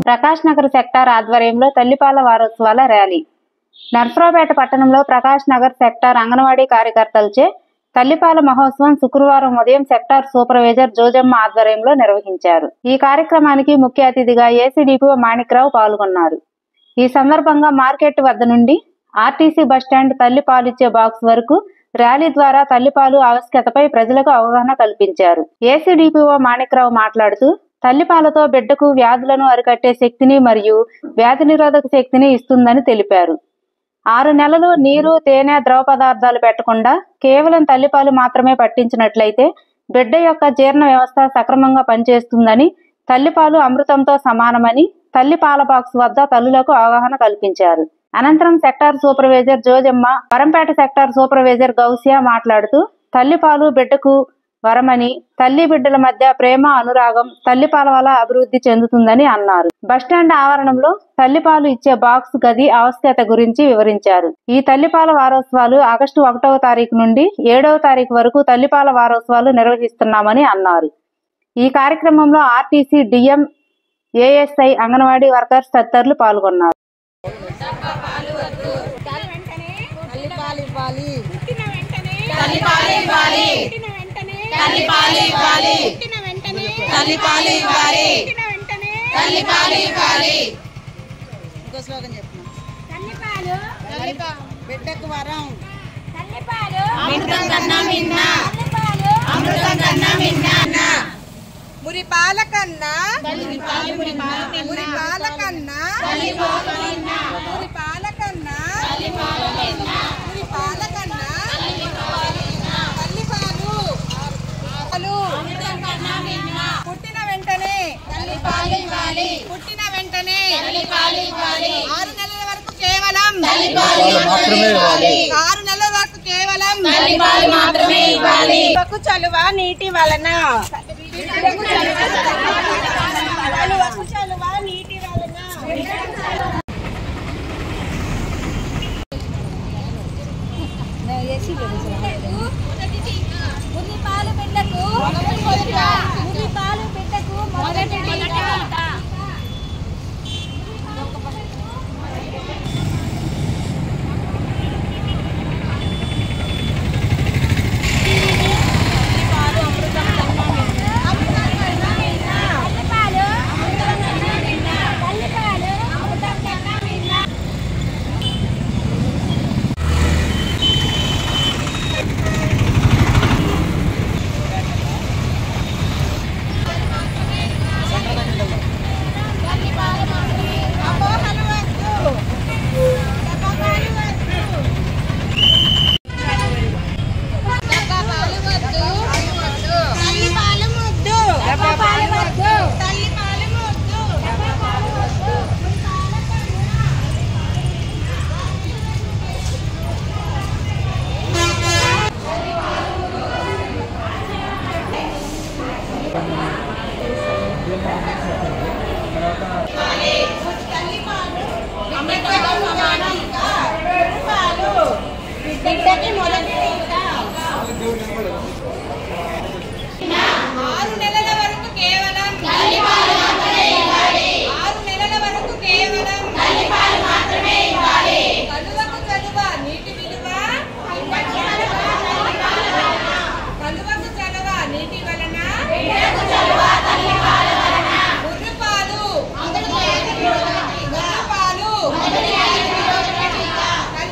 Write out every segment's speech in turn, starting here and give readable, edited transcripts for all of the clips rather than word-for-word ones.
Prakash Nagar sector ఆధ్వర్యంలో తల్లిపాల వారోత్సవాల ర్యాలీ. నర్సరావుపేట పట్టణంలో ప్రకాష్ నగర్ సెక్టార్ అంగన్వాడీ కార్యకర్తలచే తల్లిపాల మహోత్సవం శుక్రవారం ఉదయం సెక్టార్ సూపర్వైజర్ జోజమ్మ ఆధ్వర్యంలో నిర్వహించారు. ఈ కార్యక్రమానికి ముఖ్య అతిథిగా ఏసీడీపీ మాణిక్రావు పాల్గొన్నారు. ఈ సందర్భంగా మార్కెట్ వద్ద నుండి ఆర్టీసీ బస్టాండ్ తల్లిపాలిచ్చే బాక్స్ వరకు ర్యాలీ ద్వారా తల్లిపాలు ఆవశ్యకతపై ప్రజలకు అవగాహన కల్పించారు. ఏసీడీపీఓ మాణిక్రావు మాట్లాడుతూ తల్లిపాలతో బిడ్డకు వ్యాధులను అరికట్టే శక్తిని మరియు వ్యాధి నిరోధక శక్తిని ఇస్తుందని తెలిపారు. 6 నెలలు నీరు, తేనె, ద్రవ పదార్థాలు పెట్టకుండా కేవలం తల్లిపాలు మాత్రమే పట్టించినట్లయితే బిడ్డ యొక్క జీర్ణ వ్యవస్థ సక్రమంగా పనిచేస్తుందని, తల్లిపాలు అమృతంతో సమానమని తల్లిపాల బాక్స్ వద్ద తల్లులకు అవగాహన కల్పించారు. అనంతరం sector supervisor Jojamma, Varampeta sector supervisor Gousia మాట్లాడుతూ తల్లిపాలు బిడ్డకు వరమని, తల్లి బిడ్డల మధ్య ప్రేమ, అనురాగం తల్లిపాల వల్ల అభివృద్ధి చెందుతుందని అన్నారు. బస్టాండ్ ఆవరణంలో తల్లిపాలు ఇచ్చే బాక్స్ గది ఆవశ్యకత గురించి వివరించారు. ఈ తల్లిపాల వారోత్సవాలు ఆగస్టు 1వ తారీఖు నుండి 7వ తారీఖు వరకు తల్లిపాల వారోత్సవాలు నిర్వహిస్తున్నామని అన్నారు. ఈ కార్యక్రమంలో RTC DM, ASI, anganwadi workers తదితరులు పాల్గొన్నారు. బిడ్డకు వరం, మురిపాల కన్నా పుట్టిన వెంటనే 6 నెలల వరకు కేవలం 6 నెలల వరకు కేవలం చలువ నీటి వలన బిడ్డకి మొదటి 6 నెలల వరకు కేవలం 6 నెలల వరకు కేవలం కలువకు చలువ నీటి విలువ, కలువకు చలువ నీటి వలన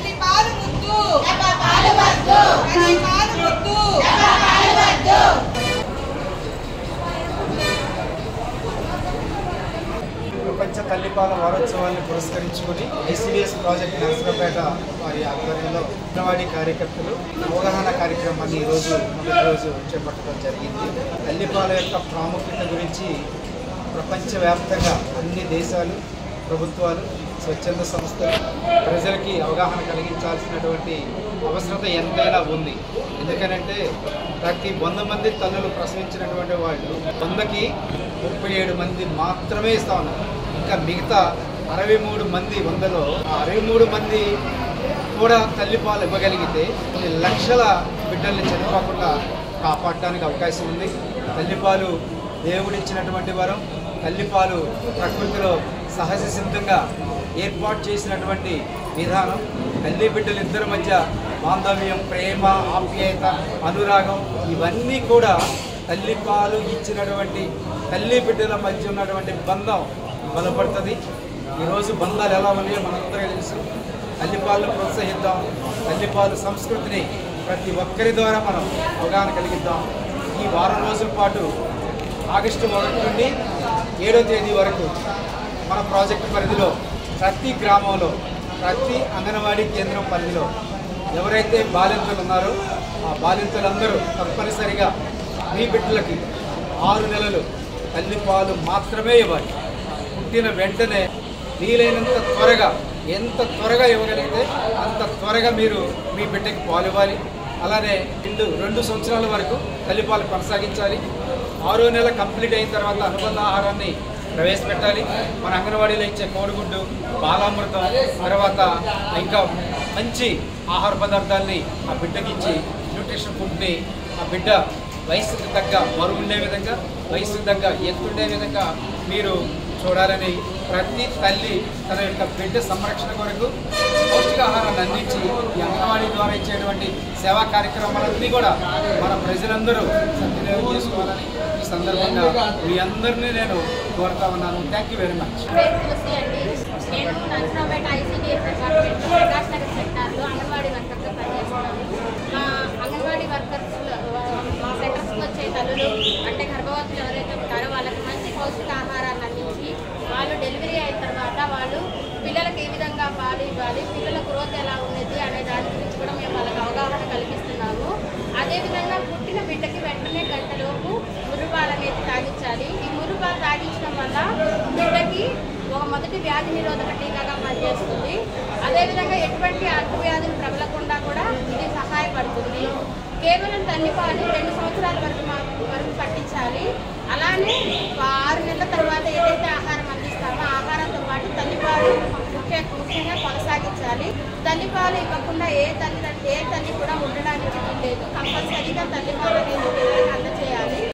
ముర్రుపాలు తల్లిపాలు ముద్దు ప్రపంచ తల్లిపాల వారోత్సవాన్ని పురస్కరించుకుని ఐసిడిఎస్ ప్రాజెక్ట్ నర్సరావుపేట వారి ఆధ్వర్యంలో అంగన్వాడీ కార్యకర్తలు అవగాహన కార్యక్రమాన్ని మొదటి రోజు చేపట్టడం జరిగింది. తల్లిపాల యొక్క ప్రాముఖ్యత గురించి ప్రపంచవ్యాప్తంగా అన్ని దేశాలు, ప్రభుత్వాలు, స్వచ్ఛంద సంస్థలు ప్రజలకి అవగాహన కలిగించాల్సినటువంటి అవసరత ఎంతైనా ఉంది. ఎందుకనంటే ప్రతి 100 మంది తల్లులు ప్రసవించినటువంటి వాళ్ళు 100కి 37 మంది మాత్రమే ఇస్తా ఉన్నారు. ఇంకా మిగతా 63 మంది 100లో 63 మంది కూడా తల్లిపాలు ఇవ్వగలిగితే కొన్ని లక్షల బిడ్డల్ని చనిపోకుండా కాపాడడానికి అవకాశం ఉంది. తల్లిపాలు దేవుడిచ్చినటువంటి వరం. తల్లిపాలు ప్రకృతిలో సహజ సిద్ధంగా ఏర్పాటు చేసినటువంటి విధానం తల్లి బిడ్డలు ఇద్దరి మధ్య బాంధవ్యం, ప్రేమ, ఆప్యాయత, అనురాగం ఇవన్నీ కూడా తల్లిపాలు ఇచ్చినటువంటి తల్లి బిడ్డల మధ్య ఉన్నటువంటి బంధం బలపడుతుంది. ఈరోజు బంధాలు ఎలా ఉన్నాయో మనందరికీ తెలుసు. తల్లిపాలను ప్రోత్సహిద్దాం. తల్లిపాలు సంస్కృతిని ప్రతి ఒక్కరి ద్వారా మనం అవగాహన కలిగిద్దాం. ఈ వారం రోజుల పాటు ఆగస్టు 1 నుండి 7వ తేదీ వరకు మన ప్రాజెక్టు పరిధిలో ప్రతి గ్రామంలో, ప్రతి అంగన్వాడీ కేంద్రం పరిధిలో ఎవరైతే బాలింతలు ఉన్నారో ఆ బాలింతలందరూ తప్పనిసరిగా మీ బిడ్డలకి 6 నెలలు తల్లిపాలు మాత్రమే ఇవ్వాలి. పుట్టిన వెంటనే వీలైనంత త్వరగా, ఎంత త్వరగా ఇవ్వగలిగితే అంత త్వరగా మీరు మీ బిడ్డకి పాలు ఇవ్వాలి. అలానే 2 సంవత్సరాల వరకు తల్లిపాలు కొనసాగించాలి. 6వ నెల కంప్లీట్ అయిన తర్వాత అనుబంధ ఆహారాన్ని ప్రవేశపెట్టాలి. మన అంగన్వాడీలో ఇచ్చే కోడిగుడ్డు, బాలామృతం, తర్వాత ఇంకా మంచి ఆహార పదార్థాలని ఆ బిడ్డకి ఇచ్చి న్యూట్రిషన్ ఫుడ్ని ఆ బిడ్డ వయసుకు తగ్గ బరువు ఉండే విధంగా, వయసుకు తగ్గ ఎత్తుండే విధంగా మీరు చూడాలని ప్రతి తల్లి తన యొక్క బిడ్డ సంరక్షణ కొరకు పౌష్టికాహారాన్ని అందించి ఈ అంగన్వాడీ ద్వారా ఇచ్చేటువంటి సేవా కార్యక్రమాలన్నీ కూడా మన ప్రజలందరూ సద్వినియోగం చేసుకోవాలని ఈ సందర్భంగా మీ అందరినీ నేను కోరుతా ఉన్నాను. Thank you very much. నేను నర్సరావుపేట ICDS డిపార్ట్మెంట్ ప్రకాష్ నగర్ సెక్టార్లో అంగన్వాడీ వర్కర్గా పనిచేస్తున్నాను. మా అంగన్వాడీ వర్కర్స్ మా సెంటర్స్కి వచ్చే తల్లులు అంటే గర్భవతులు ఎవరైతే ఉంటారో వాళ్ళకి మంచి పౌష్టికాహారాన్ని అందించి వాళ్ళు డెలివరీ అయిన తర్వాత వాళ్ళు పిల్లలకు ఏ విధంగా పాలు ఇవ్వాలి, పిల్లల గ్రోత్ ఎలా ఉన్నది అనే దాని గురించి కూడా మేము వాళ్ళకి అవగాహన కల్పిస్తున్నాము. అదేవిధంగా పుట్టిన బిడ్డకి వెంటనే గంటలోపు మురుపాలు అనేది తాగించాలి. ఈ మురుపాలు తాగించడం వల్ల బిడ్డకి ఒక మొదటి వ్యాధి నిరోధక టీకాగా పనిచేస్తుంది. అదేవిధంగా ఎటువంటి అంటువ్యాధులు ప్రబలకుండా కూడా ఇది సహాయపడుతుంది. కేవలం తల్లిపాలు 2 సంవత్సరాల వరకు పట్టించాలి. అలానే 6 నెలల తర్వాత ఏదైతే ఆహారం అందిస్తామో ఆహారంతో పాటు తల్లిపాలు ముఖ్యంగా కొనసాగించాలి. తల్లిపాలు ఇవ్వకుండా ఏ తల్లి కూడా ఉండడానికి లేదు. కంపల్సరీగా తల్లిపాలు అనేది అందజేయాలి.